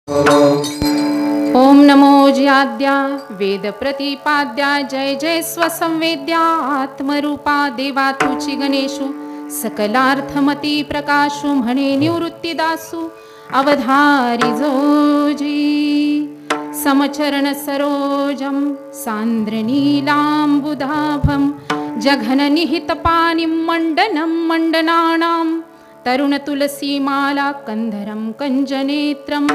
ओम नमो ज्याद्या वेद प्रतिपाद्या जय जय स्वसंवेद्या आत्मरूपा देवा तुची गणेशु सकलार्थमती प्रकाशु म्हणे निवृत्तीदासु अवधारी जोजी समचरण सरोजम सांद्रनीलांबुधाभम जघननिहितपानिं मंडनं मंडनानां तरुण तुलसीमाला कंधरं कंजनेत्रं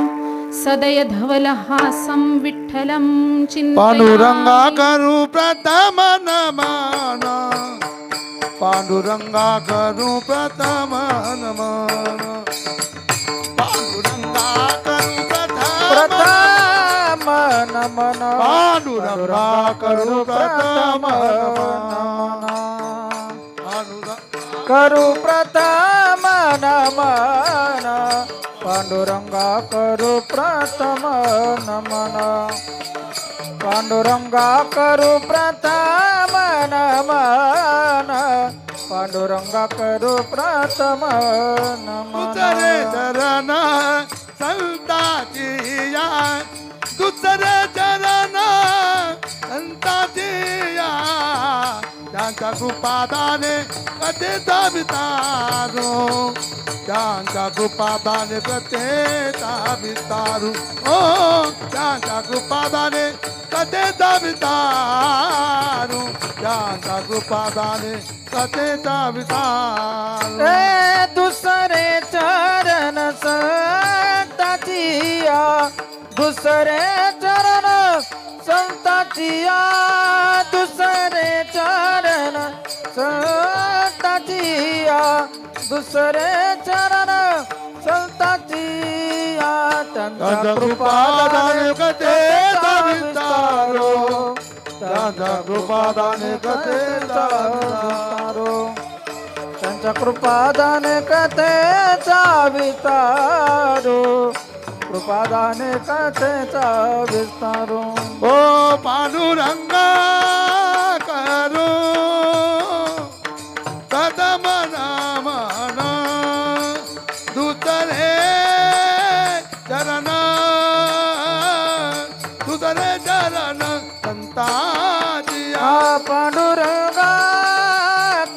सदय धवलहासं विठ्ठलं चिन्तयामि पांडुरंगा करू प्रथम नमन पांडुरंगा करू प्रथम नमन पांडुरंगा करू प्रथम नमन पांडुरंगा करू प्रथम करू प्रथम नमन पांडुरंगा करू प्रथम नमन पांडुरंगा करू प्रथम नमन पांडुरंगा करू प्रथम दुसरे नमन चरण संताची या दुसरे चरण संताची या त्यांच्या कृपादाने कथेचा वितारू त्यांच्या कृपादाने कथेचा वितारू ओ त्यांच्या कृपादाने कथेचा वितारू त्यांच्या कृपादाने कथेचा वितारू रे दुसरे चरण संताचिया दुसरे चरण संताचिया दुसरे चरण संताचिया दुसरे चरण संताचिया त्यांच्या कृपादाने कथेचा वितारू त्यांच्या कृपादाने कथेचा वितारू त्यांच्या कृपादाने कथेचा विस्तारू कृपादाने कथेचा विस्तारू ओ पांडुरंगा करू प्रथम नमन दुसरे चरण संताजिया पांडुरंगा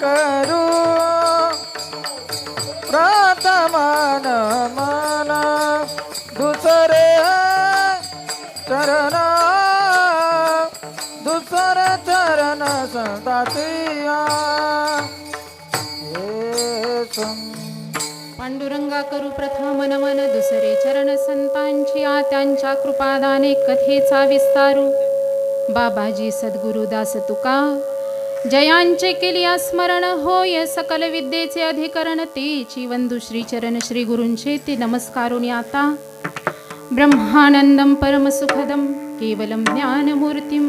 करू प्रथम नमन दुसरे चरण दुसरे चरण संतातिया पांडुरंगा करू प्रथम नमन दुसरे चरण संतांची आ त्यांच्या कृपादाने कथेचा विस्तारू बाबाजी सद्गुरुदास तुका जयांचे केली स्मरण होय सकल विद्येचे अधिकरण तेची वंदू श्रीचरण श्री गुरूंचे ते नमस्कारुनी आता ब्रह्मानंदं परमसुखदं केवलं ज्ञानमूर्तिं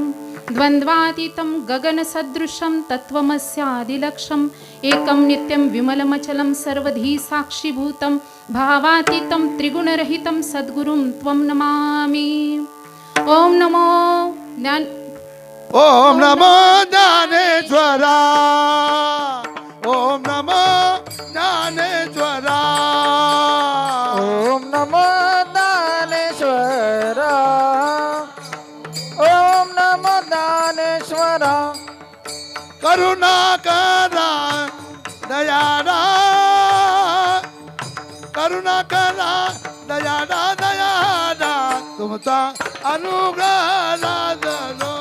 द्वन्द्वातीतं गगनसदृशं तत्त्वमस्यादिलक्ष्यम् एकं नित्यं विमलमचलं सर्वधी साक्षीभूतं भावातीतं त्रिगुणरहितं सद्गुरुं त्वं नमामि ओम नमो ज्ञान ओम नमो ज्ञानेश्वरा ओम नमो ज्ञानेश्वरा ओम नमो दानेश्वरा ओम नमो दानेश्वरा करुणा करा दयाळा करुणा करा दयाळा दयाळा तुमचा अनुग्रह लादलो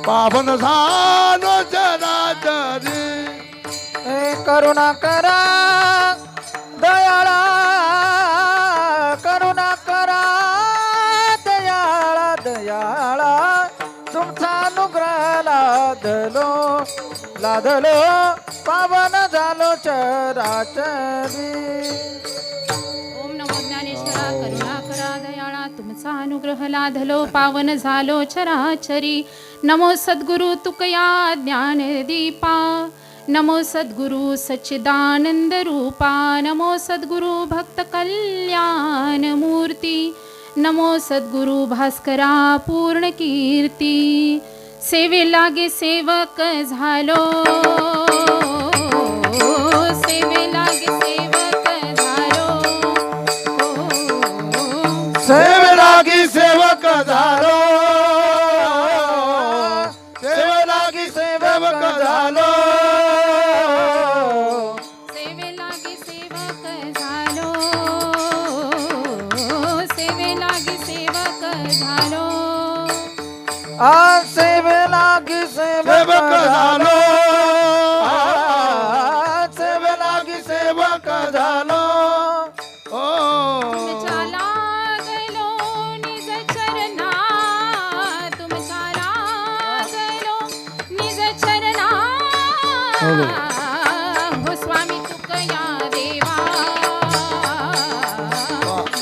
पावन झालो चराचरी हे करुणा करा दयाळा करुणा करा दयाळा दयाळा तुमचा अनुग्रह लादलो लादलो पावन झालो चराचरी ओम नमो ज्ञानेश्वरा करुणा करा दयाळा तुमचा अनुग्रह लाधलो पावन झालो चराचरी नमो सद्गुरु तुकया ज्ञानदीपा नमो सद्गुरु सच्चिदानंद रूपा नमो सद्गुरु भक्त कल्याण मूर्ती नमो सद्गुरु भास्करा पूर्ण कीर्ती सेवे लागे सेवक झालो सेवे लागे सेवक झालो सेवे लागी सेवक झालो सेवे लागी सेवक झालो सेवेलागी सेवक झालो सेवेलागी सेवक झालो सेवे लागी सेवक झालो सेवे लागी सेवक झालो तुमच्या लागलो निज चरणा तुमच्या लागलो निज चरणा हो स्वामी तुकया देवा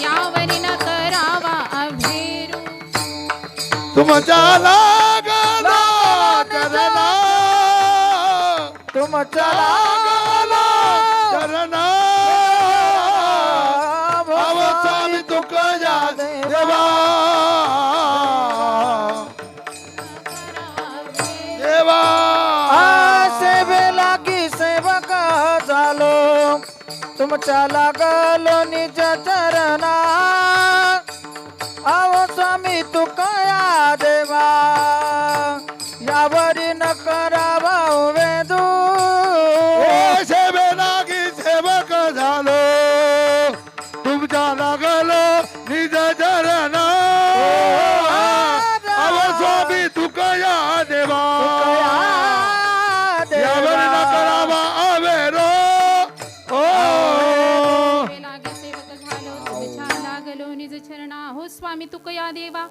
यावरी न करावा अभेरू तुमच्या लागला करना तुमच्या लागला करना भाव स्वामी तुकया देवा देवा सेवे लागी सेवक झालो तुमच्या लागलो निज चरणा आव स्वामी तुकया देवा यावरी न करावा वेदू ओ सेवे लागी सेवक झालो तुमच्या लागलो निज चरण अव स्वामी तुकया देवा यावर न करावा अवेरो ओ लागे सेवक झालो तुमच्या लागलो निज चरणा हो स्वामी तुकया देवा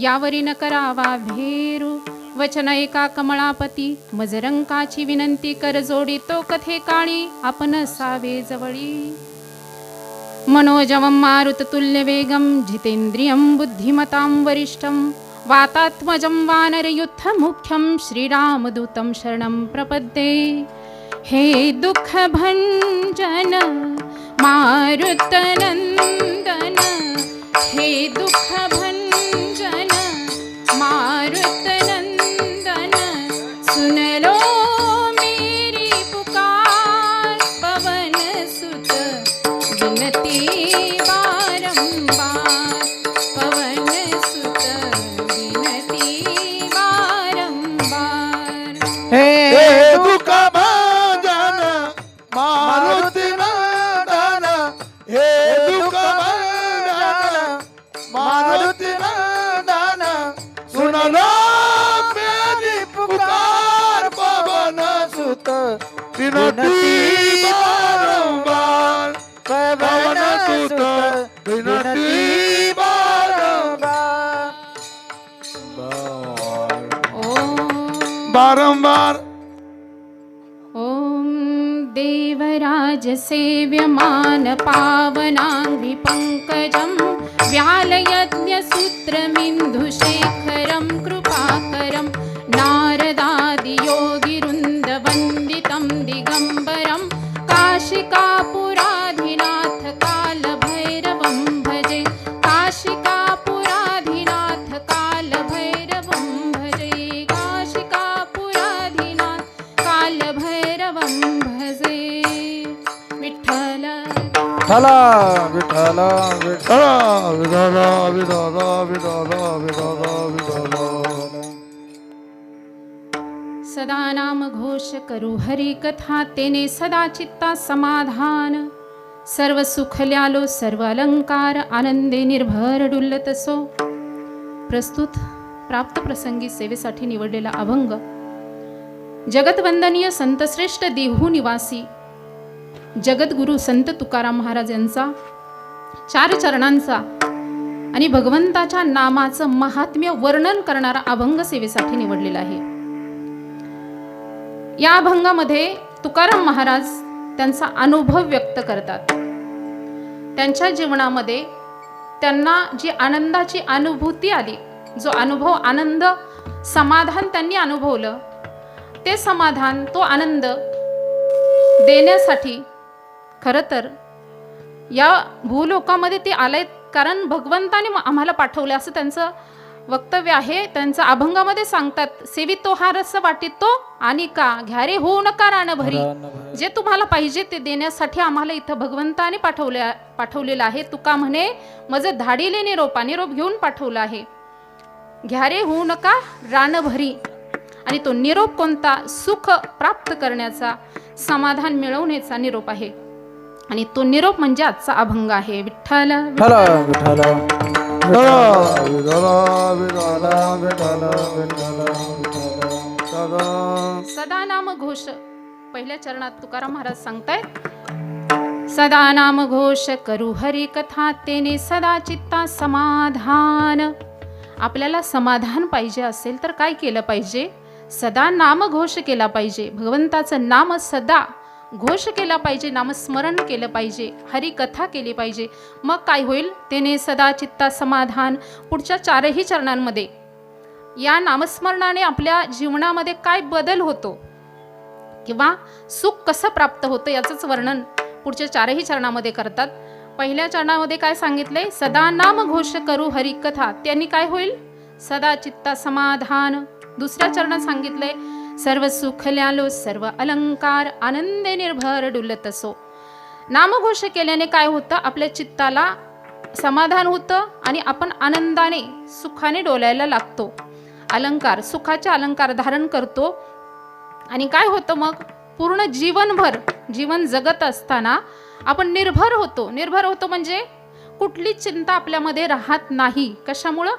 यावरी न करावा भेरू वचन ऐका कमळापती मजरंकाची विनंती कर जोडी तो कथे काळी आपण सावे जवळी मनोजवं मारुततुल्यवेगं जितेन्द्रियं बुद्धिमतां वरिष्ठं वातात्मजं वानरयुद्धमुख्यं श्रीरामदूतं शरणं प्रपद्ये हे दुःखभञ्जन मारुतनन्दन हे दुःखभञ्जन मारुतनन्दन सुन लो मेरी पुकार पवन सुत विनती बारंबार पवन सुत विनती बारंबार हे दुःख भंजन मारुती नंदन हे दुःख भंजन मारुती नंदन सुन लो मेरी पुकार पवन सुत विनती बारंबार पवन सुत विनती बारंबार बारंबार ॐ देवराज सेव्यमान पावनाङ्घ्रि पङ्कजं व्यालयज्ञसूत्रमिन्दुशेखरं कृपाकरं नारदादियोगिवृन्दवन्दितं दिगम्बरं काशिकापुराधिनाथ कालभैरवं भजे काशिकापुराधिनाथ कालभैरवं भजे काशिकापुराधिनाथ कालभैरवं भजे विठ्ठल विठ्ठला विठ्ठला विठ्ठला विधाला विधाला विधाला विधाला विधाला सदा नाम घोष करू हरी कथा तेने सदा चित्ता समाधान सर्व सुख ल्यालो सर्व अलंकार आनंदे निर्भर डुल्लत सो प्रस्तुत प्राप्त प्रसंगी सेवेसाठी निवडलेला अभंग जगतवंदनीय संतश्रेष्ठ देहू निवासी जगद्गुरु संत तुकाराम महाराज यांचा 4 चरणांचा आणि भगवंताच्या नामाचं महात्म्य वर्णन करणारा अभंग सेवेसाठी निवडलेला आहे। या अभंगामध्ये तुकाराम महाराज त्यांचा अनुभव व्यक्त करतात। त्यांच्या जीवनामध्ये त्यांना जी आनंदाची अनुभूती आली, जो अनुभव आनंद समाधान त्यांनी अनुभवलं, ते समाधान तो आनंद देण्यासाठी खरं तर या भूलोकामध्ये ते आले, कारण भगवंताने आम्हाला पाठवले असं त्यांचं वक्तव्य आहे त्यांचं अभंगामध्ये सांगतात, सेवितो हा रस वाटितो आणि का घ्यारे होऊ नका रान भरी. जे तुम्हाला पाहिजे ते देण्यासाठी आम्हाला इथं भगवंताने पाठवलेलं आहे. तुका म्हणे मज धाडिले निरोप घेऊन पाठवला आहे. घ्यारे होऊ नका रान भरी. आणि तो निरोप कोणता? सुख प्राप्त करण्याचा, समाधान मिळवण्याचा निरोप आहे. आणि तो निरोप म्हणजे आजचा अभंग आहे. विठ्ठल विठ्ठल विठ्ठल सदा नाम घोष. पहिल्या चरणात तुकाराम महाराज सांगतायत, सदा नाम घोष करू हरी कथा तेने सदा चित्ता समाधान. आपल्याला समाधान पाहिजे असेल तर काय केलं पाहिजे? सदा नाम घोष केला पाहिजे. भगवंताचं नाम सदा घोष केला पाहिजे, नामस्मरण केलं पाहिजे, हरी कथा केली पाहिजे. मग काय होईल? तेने सदा चित्ता समाधान. पुढच्या 4ही चरणांमध्ये या नामस्मरणाने आपल्या जीवनामध्ये काय बदल होतो किंवा सुख कसं प्राप्त होतं याचंच वर्णन पुढच्या 4ही चरणामध्ये करतात. पहिल्या चरणामध्ये काय सांगितलंय? सदा नाम घोष करू हरी कथा, त्यांनी काय होईल? सदा चित्ता समाधान. दुसऱ्या चरणात सांगितलंय, सर्व सुख ल्यालो सर्व अलंकार आनंदे निर्भर डुलतसो. नामघोष केल्याने काय होतं? आपल्या चित्ताला समाधान होतं आणि आपण आनंदाने सुखाने डोलायला लागतो. अलंकार, सुखाचे अलंकार धारण करतो. आणि काय होतं मग? पूर्ण जीवनभर जीवन जगत असताना आपण निर्भर होतो. निर्भर होतो म्हणजे कुठली चिंता आपल्यामध्ये राहत नाही. कशामुळं?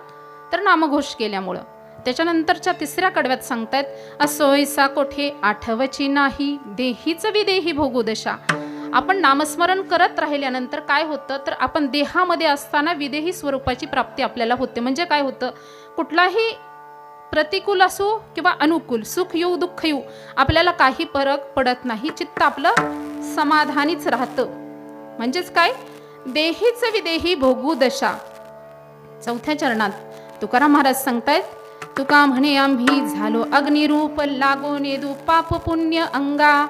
तर नामघोष केल्यामुळं. त्याच्यानंतरच्या 3ऱ्या कडव्यात सांगतायत, असोयसा कोठे आठवची नाही देहीच विदेही भोगू दशा. आपण नामस्मरण करत राहिल्यानंतर काय होतं? तर आपण देहामध्ये असताना विदेही स्वरूपाची प्राप्ती आपल्याला होते. म्हणजे काय होतं? कुठलाही प्रतिकूल असो किंवा अनुकूल, सुख येऊ दुःख येऊ, आपल्याला काही फरक पडत नाही. चित्त आपलं समाधानीच राहतं. म्हणजेच काय? देहीच विदेही भोगू दशा. 4थ्या चरणात तुकाराम महाराज सांगतायत, तुका म्हणे आम्ही झालो अग्निरूप लागो नेदू पाप पुण्य अंगा.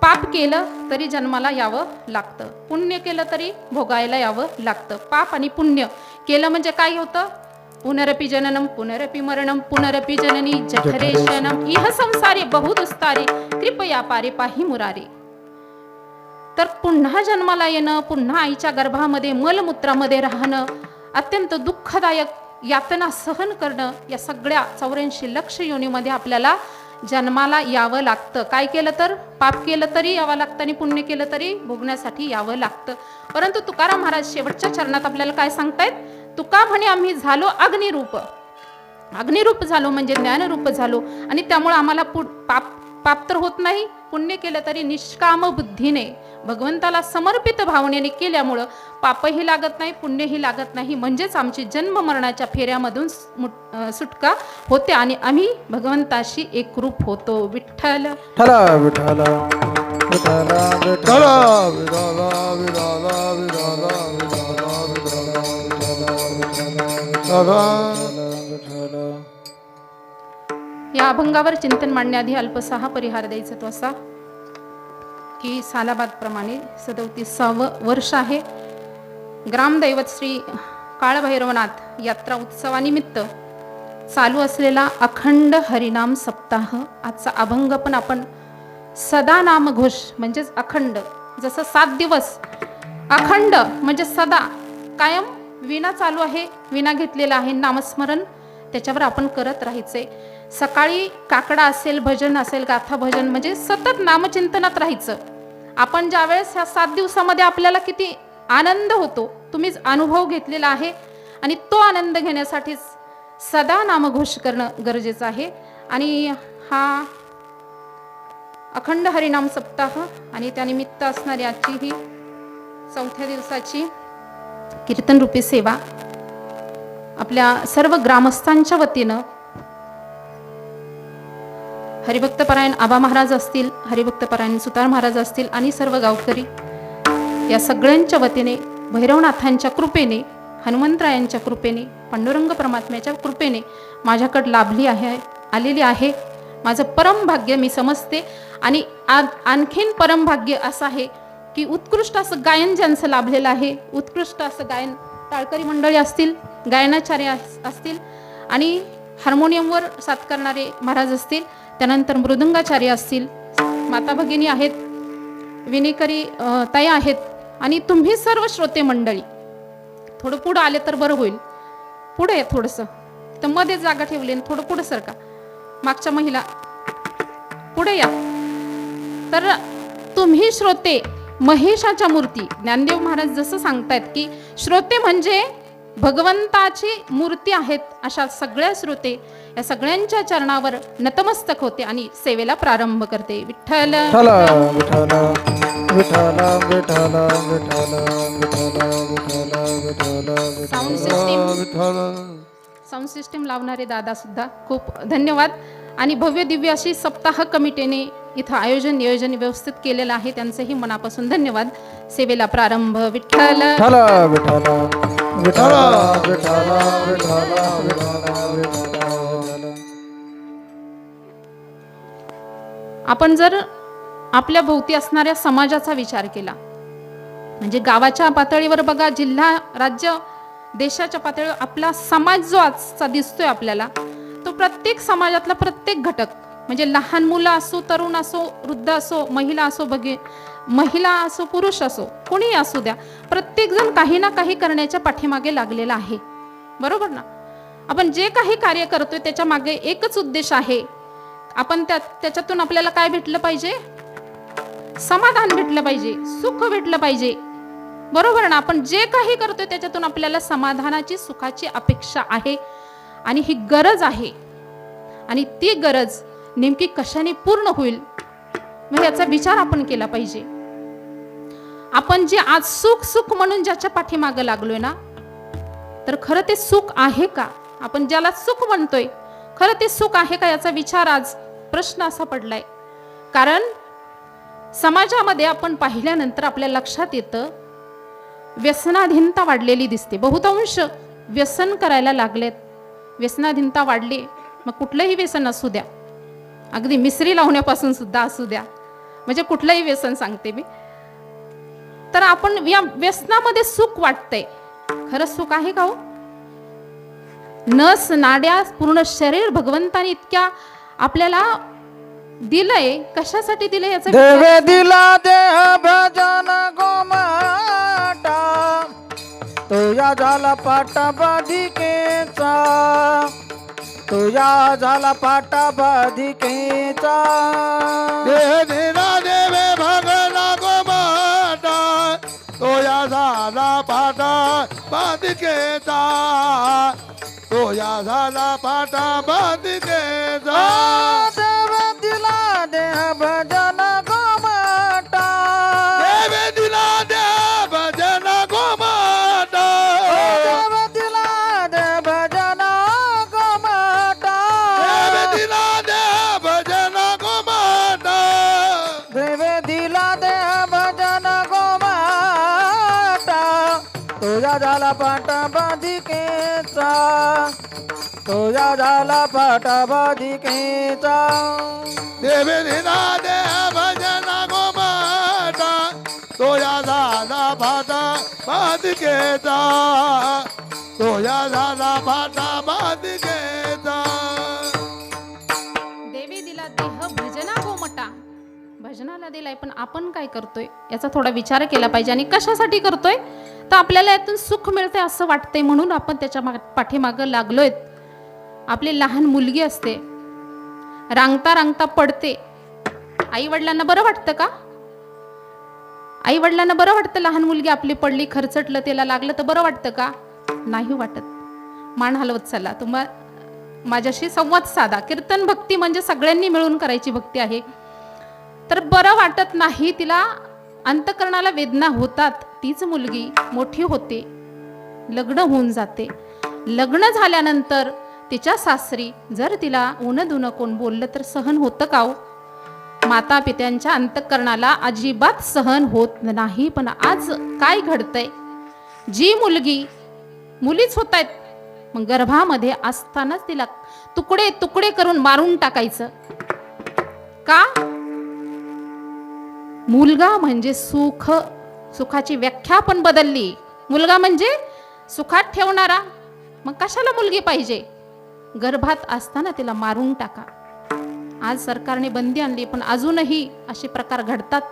पाप केलं तरी जन्माला यावं लागतं, पुण्य केलं तरी भोगायला यावं लागतं. पाप आणि पुण्य केलं म्हणजे काय होतं? पुनरपि जननम पुनरपि मरणम पुनरपि जननी जठरेशनम इह संसारे बहुदुस्तारे कृपया पारे पाही मुरारे. तर पुन्हा जन्माला येणं, पुन्हा आईच्या गर्भामध्ये मलमूत्रामध्ये राहणं, अत्यंत दुःखदायक यातना सहन करणं, या सगळ्या 84 लक्ष योनीमध्ये आपल्याला जन्माला यावं लागतं. काय केलं तर? पाप केलं तरी यावं लागतं आणि पुण्य केलं तरी भोगण्यासाठी यावं लागतं. परंतु तुकाराम महाराज शेवटच्या चरणात आपल्याला काय सांगतायत? तुका म्हणे आम्ही झालो अग्निरूप. अग्निरूप झालो म्हणजे ज्ञानरूप झालो. आणि त्यामुळे आम्हाला पाप तर होत नाही, पुण्य केलं तरी निष्काम बुद्धीने भगवंताला समर्पित भावनेने केल्यामुळं पापही लागत नाही, पुण्यही लागत नाही. म्हणजेच आमची जन्म मरणाच्या फेऱ्यामधून सुटका होते आणि आम्ही भगवंताशी एकरूप होतो. विठ्ठल विठ्ठल विठ्ठल विठ्ठल विठ्ठल. या अभंगावर चिंतन मांडण्याआधी अल्पसा हा परिहार द्यायचा तो असा की सालाबाद प्रमाणे 37वे वर्ष आहे. ग्रामदैवत श्री काळभैरवनाथ यात्रा उत्सवानिमित्त चालू असलेला अखंड हरिनाम सप्ताह. आजचा अभंग पण आपण सदा नामघोष म्हणजेच अखंड, जसं 7 दिवस अखंड म्हणजे सदा कायम विना चालू आहे, विना घेतलेला आहे नामस्मरण, त्याच्यावर आपण करत राहायचे. सकाळी काकडा असेल, भजन असेल, गाथा भजन म्हणजे सतत नामचिंतनात राहायचं. आपण ज्यावेळेस ह्या 7 दिवसामध्ये आपल्याला किती आनंद होतो तुम्हीच अनुभव घेतलेला आहे आणि तो आनंद घेण्यासाठीच सदा नामघोष करणं गरजेचं आहे. आणि हा अखंड हरिनाम सप्ताह आणि त्यानिमित्त असणारी आजची ही 4थ्या दिवसाची कीर्तनरूपी सेवा आपल्या सर्व ग्रामस्थांच्या वतीनं हरिभक्तपरायण आबा महाराज असतील, हरिभक्तपरायण सुतार महाराज असतील आणि सर्व गावकरी या सगळ्यांच्या वतीने भैरवनाथांच्या कृपेने, हनुमंतरायांच्या कृपेने, पांडुरंग परमात्म्याच्या कृपेने माझ्याकडे आलेली आहे. माझं परम भाग्य मी समजते. आणि आणखीन परम भाग्य असं आहे की उत्कृष्ट असं गायन ज्यांचं लाभलेलं आहे, उत्कृष्ट असं गायन टाळकरी मंडळी असतील, गायनाचार्य असतील आणि हार्मोनियमवर साथ करणारे महाराज असतील, त्यानंतर मृदंगाचार्य असतील, माता भगिनी आहेत, विनेकरी ताई आहेत, आणि तुम्ही सर्व श्रोते मंडळी थोडं पुढं आले तर बरं होईल. पुढे या थोडंसं, तर मध्ये जागा ठेवली आणि थोडं पुढं सरका. मागच्या महिला पुढे या. तर तुम्ही श्रोते महेशाच्या मूर्ती, ज्ञानदेव महाराज जसं सांगतायत की श्रोते म्हणजे भगवंताची मूर्ती आहेत, अशा सगळ्या श्रोते या सगळ्यांच्या चरणावर नतमस्तक होते आणि सेवेला प्रारंभ करते. Vitthal Vitthal Vitthal Vitthal Vitthal Vitthal Vitthal Vitthal Vitthal sound system Vitthal sound system लावणारे दादा सुद्धा खूप धन्यवाद. आणि भव्य दिव्य अशी सप्ताह कमिटीने इथं आयोजन नियोजन व्यवस्थित केलेलं आहे, त्यांचेही मनापासून धन्यवाद. सेवेला प्रारंभ. विठ्ठल विठ्ठल विठ्ठल विठ्ठल विठ्ठल विठ्ठल विठ्ठल. आपण जर आपल्या भोवती असणाऱ्या समाजाचा विचार केला, म्हणजे गावाच्या पातळीवर बघा, जिल्हा राज्य देशाच्या पातळीवर आपला समाज जो आजचा दिसतोय आपल्याला, तो प्रत्येक समाजातला प्रत्येक घटक, म्हणजे लहान मुलं असो, तरुण असो, वृद्ध असो, महिला असो, महिला असो, पुरुष असो, कोणीही असू द्या, प्रत्येकजण काही ना काही करण्याच्या पाठीमागे लागलेला आहे. बरोबर ना? आपण जे काही कार्य करतोय त्याच्या मागे एकच उद्देश आहे. आपण त्याच्यातून आपल्याला काय भेटलं पाहिजे? समाधान भेटलं पाहिजे, सुख भेटलं पाहिजे. बरोबर ना? आपण जे काही करतोय त्याच्यातून आपल्याला समाधानाची, सुखाची अपेक्षा आहे आणि ही गरज आहे. आणि ती गरज नेमकी कशाने पूर्ण होईल, मग याचा विचार आपण केला पाहिजे. आपण जे आज सुख सुख म्हणून ज्याच्या पाठीमागं लागलोय ना, तर खरं ते सुख आहे का? आपण ज्याला सुख म्हणतोय, खरं ते सुख आहे का, याचा विचार आज प्रश्न असा पडलाय. कारण समाजामध्ये आपण पाहिल्यानंतर आपल्या लक्षात येतं, व्यसनाधीनता वाढलेली दिसते. बहुतांश व्यसन करायला लागलेत. व्यसनाधीनता वाढली, मग कुठलंही व्यसन असू द्या, अगदी मिसरी लावण्यापासून सुद्धा असू द्या, म्हणजे कुठलंही व्यसन सांगते मी, तर आपण या व्यसनामध्ये सुख वाटतंय. खरं सुख आहे का हो? नस नाड्या पूर्ण शरीर भगवंताने इतक्या आपल्याला दिलंय, कशासाठी दिलंय याचा देवे दिला देह भजन गोमाटा, तुया झाला पाटा बाधिकेचा, तुया झाला पाटा बाधिकेचा. देह दिला देवे भगला गोमाटा, तोया झाला पाटा बाधिकेचा, तोया झाला पाटा बाधिकेचा. देवे दिला देह भजन गोमाटा, देवे दिला देह भजन गोमाटा, देवे दिला देह भजन गोमाटा, देवे दिला देह भजन गोमाटा, देवे दिला देह भजन गोमाटा, तुझ्या झाला पाटा बाधिकेचा, तुझ्या झाला पाटा बाधिकेचा. देवे दिला देह भजन गोमाटा, तोया झाला पाटा बाधिकेचा, तोया झाला पाटा बाधिकेचा. देवी दिला देह भजना गोमटा, भजनाला दिलाय, पण आपण काय करतोय याचा थोडा विचार केला पाहिजे. आणि कशासाठी करतोय? तर आपल्याला यातून सुख मिळते असं वाटतंय म्हणून आपण त्याच्या पाठीमागं लागलोय. आपली लहान मुलगी असते, रांगता रांगता पडते, आई वडिलांना बरं वाटतं का? आई वडिलांना बरं वाटतं लहान मुलगी आपली पडली, खरचटलं, त्याला लागलं तर बरं वाटतं का? नाही वाटत. मान हलवत चला, माझ्याशी संवाद साधा. कीर्तन भक्ती म्हणजे सगळ्यांनी मिळून करायची भक्ती आहे. तर बरं वाटत नाही, तिला अंतकरणाला वेदना होतात. तीच मुलगी मोठी होते, लग्न होऊन जाते. लग्न झाल्यानंतर तिच्या सासरी जर तिला उनं दुनं कोण बोललं तर सहन होतं का हो? माता पित्यांच्या अंतकरणाला अजिबात सहन होत नाही. पण आज काय घडतंय? जी मुलीच होत आहेत, मग गर्भामध्ये असतानाच तिला तुकडे तुकडे करून मारून टाकायचं का? मुलगा म्हणजे सुख, सुखाची व्याख्या पण बदलली. मुलगा म्हणजे सुखात ठेवणारा, मग कशाला मुलगी पाहिजे? गर्भात असताना तिला मारून टाका. आज सरकारने बंदी आणली, पण अजूनही असे प्रकार घडतात.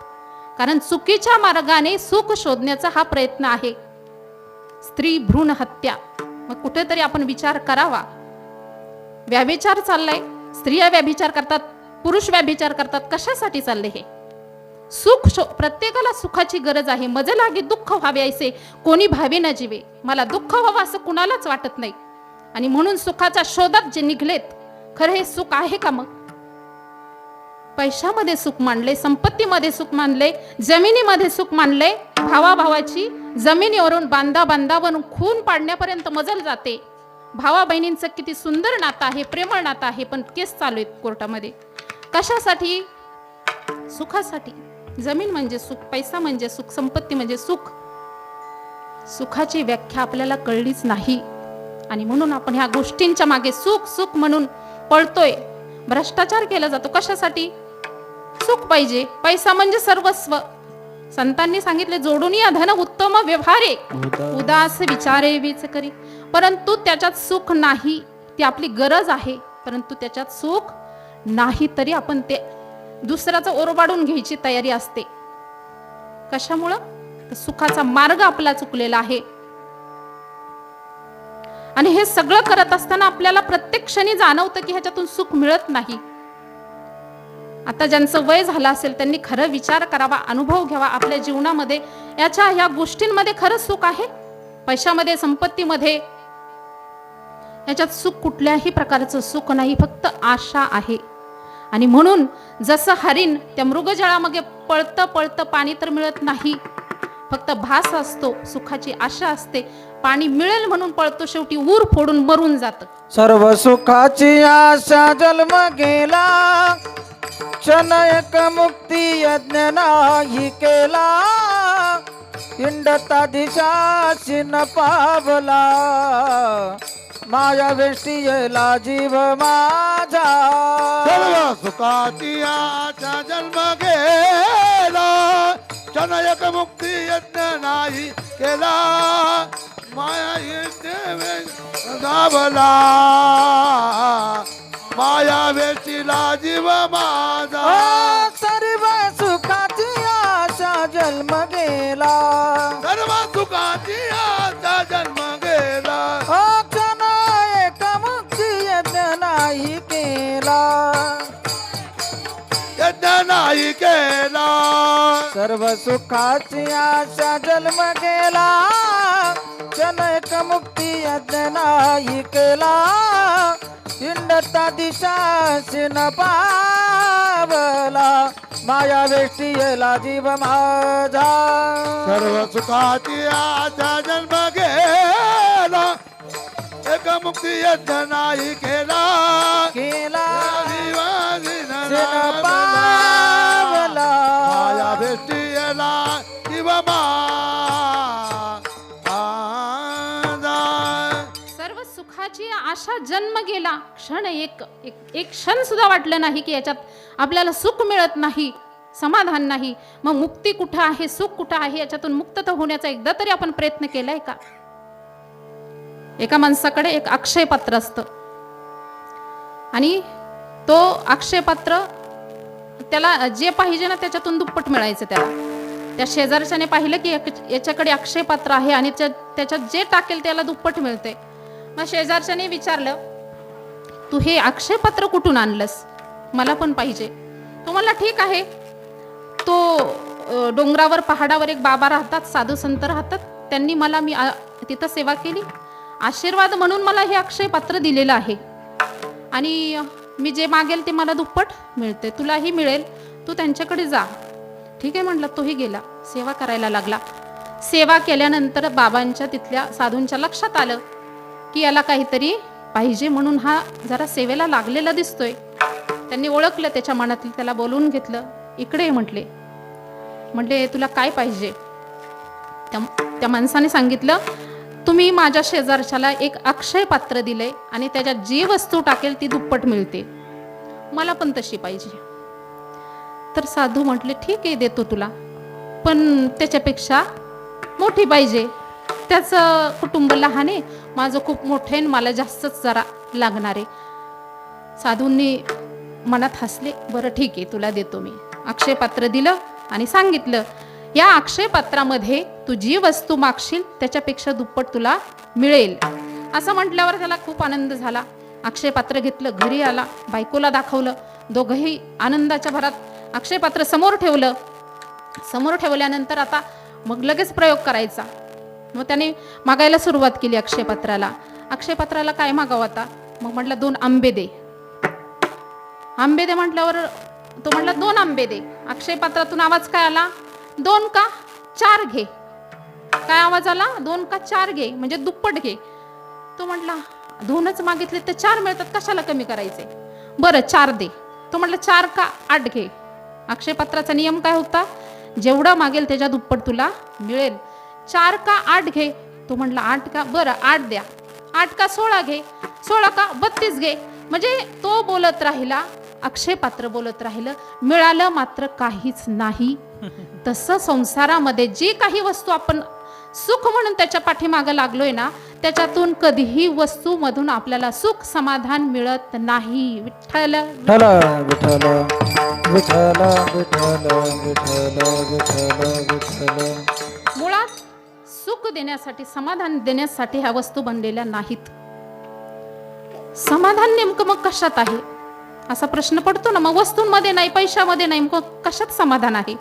कारण चुकीच्या मार्गाने सुख शोधण्याचा हा प्रयत्न आहे. स्त्री भ्रूण हत्या. मग कुठेतरी आपण विचार करावा. व्यभिचार चाललाय, स्त्रिया व्यभिचार करतात, पुरुष व्यभिचार करतात. कशासाठी चालले हे? प्रत्येकाला सुखाची गरज आहे. मजे लागे दुःख व्हावे ऐसे कोणी भावे न जीवे. मला दुःख व्हावं असं कुणालाच वाटत नाही. आणि म्हणून सुखाच्या शोधात जे निघलेत, खरं हे सुख आहे का? मग पैशामध्ये सुख मानले, संपत्तीमध्ये सुख मानले, जमिनीमध्ये सुख मानले. भावाभावाची जमिनीवरून बांधावरून खून पाडण्यापर्यंत मजल जाते. भावा बहिणींचं किती सुंदर नातं आहे, प्रेमळ नातं आहे, पण केस चालू आहेत कोर्टामध्ये. कशासाठी? सुखासाठी. जमीन म्हणजे सुख, पैसा म्हणजे सुख, संपत्ती म्हणजे सुख. सुखाची व्याख्या आपल्याला कळलीच नाही. आणि म्हणून आपण ह्या गोष्टींच्या मागे सुख सुख म्हणून पळतोय. भ्रष्टाचार केला जातो. कशासाठी? सुख पाहिजे. पैसा म्हणजे सर्वस्व. संतांनी सांगितले, जोडून या धन उत्तम व्यवहारे, उदास विचारे वीच करी. परंतु त्याच्यात सुख नाही. ती आपली गरज आहे, परंतु त्याच्यात सुख नाही. तरी आपण ते दुसऱ्याचं ओरबाडून घ्यायची तयारी असते. कशामुळं? तर सुखाचा मार्ग आपला चुकलेला आहे. आणि हे सगळं करत असताना आपल्याला प्रत्येक क्षणी जाणवतं की ह्याच्यातून सुख मिळत नाही. आता ज्यांचं वय झालं असेल त्यांनी खरं विचार करावा, अनुभव घ्यावा आपल्या जीवनामध्ये. ह्या गोष्टींमध्ये खरं सुख आहे? पैशामध्ये, संपत्तीमध्ये? ह्याच्यात सुख कुठल्याही प्रकारचं सुख नाही, फक्त आशा आहे. आणि म्हणून जसं हरिण त्या मृगजळामध्ये पळतं पळतं पाणी तर मिळत नाही, फक्त भास असतो, सुखाची आशा असते. पाणी मिळेल म्हणून पळतो, शेवटी ऊर फोडून मरून जातं. सर्व सुखाची आशा जन्म गेला, क्षण एक मुक्ती यज्ञ नाही केला. हिंडता दिशाशी न पावला, माया वेष्टीला जीव माझा. सर्व सुखाची आशा जन्म गेला, क्षण एक मुक्ती यज्ञ नाही केला. माया गावला, माया वेशीला जीव माझा. सर्व सुखाची आशा जन्म गेला, सर्व सुखाची आशा जन्म गेला. क्षण एक मुक्ती यज्ञ नाही केला. यज्ञ नाही केला. सर्व सुखाची आशा जन्म गेला, क्षण एक मुक्ती यज्ञ नाही केला. हिंडता दिशाशी न पावला, माया वेष्टीला जीव माझा. सर्व सुखाची आशा जन्म गेला, एक मुक्ती यज्ञ नाही केला. केला पावला, पावला, माया भेटीला जीव माझा. सर्व सुखाची आशा जन्म गेला, क्षण एक क्षण सुद्धा वाटलं नाही की याच्यात आपल्याला सुख मिळत नाही, समाधान नाही. मग मुक्ती कुठं आहे, सुख कुठं आहे? याच्यातून मुक्तता होण्याचा एकदा तरी आपण प्रयत्न केलाय का? एका माणसाकडे एक अक्षय पात्र असतं आणि तो अक्षय पात्र त्याला जे पाहिजे ना त्याच्यातून दुप्पट मिळायचं. त्या शेजारच्याने पाहिलं की याच्याकडे अक्षय पात्र आहे आणि त्याच्यात जे टाकेल त्याला दुप्पट मिळते. मग शेजारच्याने विचारलं, तू हे अक्षय पात्र कुठून आणलंस? मला पण पाहिजे. तो म्हणला, ठीक आहे. तो डोंगरावर पहाडावर एक बाबा राहतात, साधू संत राहतात. त्यांनी मला, मी तिथं सेवा केली, आशीर्वाद म्हणून मला हे अक्षय पात्र दिलेलं आहे आणि मी जे मागेल ते मला दुप्पट मिळते, तुलाही मिळेल, तू त्यांच्याकडे जा. ठीक आहे म्हटलं. तोही गेला, सेवा करायला लागला. सेवा केल्यानंतर बाबांच्या तिथल्या साधूंच्या लक्षात आलं की याला काहीतरी पाहिजे, म्हणून हा जरा सेवेला लागलेला दिसतोय. त्यांनी ओळखलं त्याच्या मनातलं, त्याला बोलवून घेतलं. इकडे म्हटले तुला काय पाहिजे? त्या माणसाने सांगितलं, तुम्ही माझ्या शेजारच्याला एक अक्षय पात्र दिले आणि त्याच्यात जी वस्तू टाकेल ती दुप्पट मिळते, मला पण तशी पाहिजे. तर साधू म्हटले, ठीक आहे, देतो तुला, पण त्याच्यापेक्षा मोठी पाहिजे, एकट्याचं कुटुंब लहान आहे, माझं खूप मोठं आहे आणि मला जास्तच जरा लागणार आहे. साधूंनी मनात हसले, बरं ठीक आहे तुला देतो मी. अक्षयपात्र दिलं आणि सांगितलं, या अक्षयपात्रामध्ये तू जी वस्तू मागशील त्याच्यापेक्षा दुप्पट तुला मिळेल. असं म्हटल्यावर त्याला खूप आनंद झाला. अक्षयपात्र घेतलं, घरी आला, बायकोला दाखवलं. दोघंही आनंदाच्या भरात अक्षयपात्र समोर ठेवलं. समोर ठेवल्यानंतर आता मग लगेच प्रयोग करायचा. मग त्याने मागायला सुरुवात केली अक्षयपात्राला. अक्षयपात्राला काय मागावं आता? मग म्हटलं 2 आंबे दे. आंबे दे म्हटल्यावर तो म्हटला 2 आंबे दे. अक्षयपात्रातून आवाज काय आला? 2 का 4 घे. काय आवाज आला? 2 का 4 घे, म्हणजे दुप्पट घे. तो म्हटला 2च मागितले तर 4 मिळतात, कशाला कमी करायचे? बरं 4 दे. तो म्हटला 4 का 8 घे. अक्षयपात्राचा नियम काय होता? जेवढं मागेल त्याच्या दुप्पट तुला मिळेल. 4 का 8 घे. तो म्हटला 8 का, बरं 8 द्या. 8 का 16 घे. 16 का 32 घे. म्हणजे तो बोलत राहिला, अक्षयपात्र बोलत राहिलं, मिळालं मात्र काहीच नाही. तसं संसारामध्ये जी काही वस्तू आपण सुख म्हणून त्याच्या पाठीमागं लागलोय ना, त्याच्यातून कधीही वस्तूमधून आपल्याला सुख समाधान मिळत नाही. विठ्ठल विठ्ठल विठ्ठल विठ्ठल विठ्ठल विठ्ठल विठ्ठल विठ्ठल. मुळात सुख देण्यासाठी, समाधान देण्यासाठी ह्या वस्तू बनलेल्या नाहीत. समाधान नेमकं मग कशात आहे असा प्रश्न पडतो ना. मग वस्तूंमध्ये नाही, पैशामध्ये नाही, मग कशात समाधान आहे?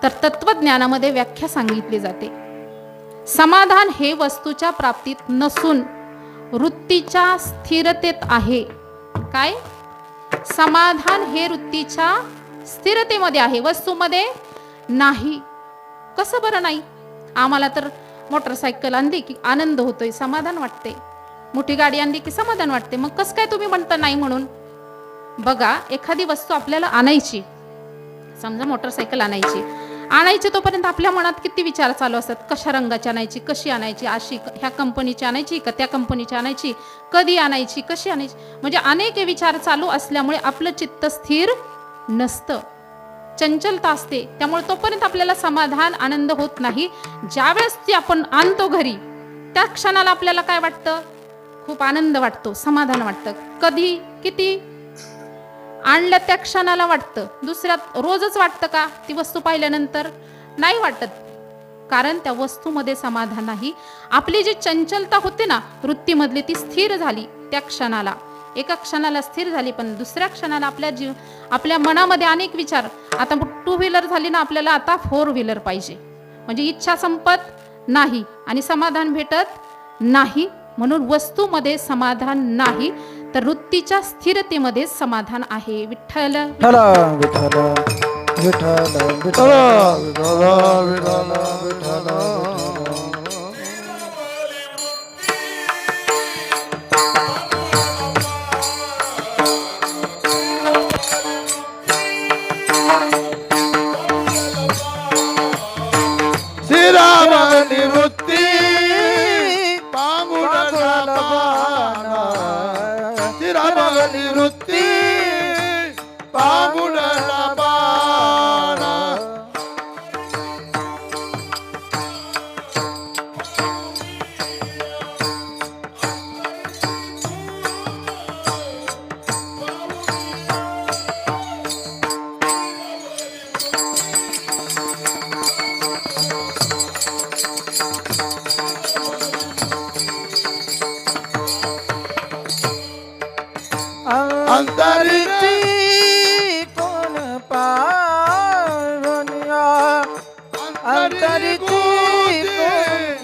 तर तत्वज्ञानामध्ये व्याख्या सांगितली जाते. समाधान हे वस्तूच्या प्राप्तीत नसून वृत्तीच्या स्थिरतेत आहे. काय? समाधान हे वृत्तीच्या स्थिरतेमध्ये आहे, वस्तूमध्ये नाही. कसं बरं नाही? आम्हाला तर मोटरसायकल आणली की आनंद होतोय, समाधान वाटते. मोठी गाडी आणली की समाधान वाटते. मग कसं काय तुम्ही म्हणता नाही म्हणून? बघा, एखादी वस्तू आपल्याला आणायची, समजा मोटरसायकल आणायची तोपर्यंत आपल्या मनात किती विचार चालू असतात. कशा रंगाची आणायची, कशी आणायची, अशी ह्या कंपनीची आणायची का त्या कंपनीची आणायची, कधी आणायची, कशी आणायची, म्हणजे अनेक विचार चालू असल्यामुळे आपलं चित्त स्थिर नसतं, चंचलता असते. त्यामुळे तोपर्यंत आपल्याला समाधान, आनंद होत नाही. ज्यावेळेस ती आपण आणतो घरी, त्या क्षणाला आपल्याला काय वाटतं? खूप आनंद वाटतो, समाधान वाटतं. कधी, किती आणलं त्या क्षणाला वाटतं. दुसऱ्यात रोजच वाटतं का? ती वस्तू पाहिल्यानंतर नाही वाटत, कारण त्या वस्तूमध्ये समाधान नाही. आपली जी चंचलता होते ना वृत्तीमधली, ती स्थिर झाली त्या क्षणाला. एका क्षणाला स्थिर झाली, पण दुसऱ्या क्षणाला आपल्या मनामध्ये अनेक विचार. आता 2 व्हीलर झाली ना, आपल्याला आता 4 व्हीलर पाहिजे. म्हणजे इच्छा संपत नाही आणि समाधान भेटत नाही. म्हणून वस्तूमध्ये समाधान नाही, तर वृत्तीच्या स्थिरतेमध्ये समाधान आहे. विठ्ठल विठ्ठल विठ्ठल विठ्ठल विठ्ठल विठ्ठल विठ्ठल. श्रीराम निवृत्ती पांगुरला पाना. श्रीराम निवृत्ती पांगुरला पाना. अंतरिती कोण पावनिया. अंतरिती कोण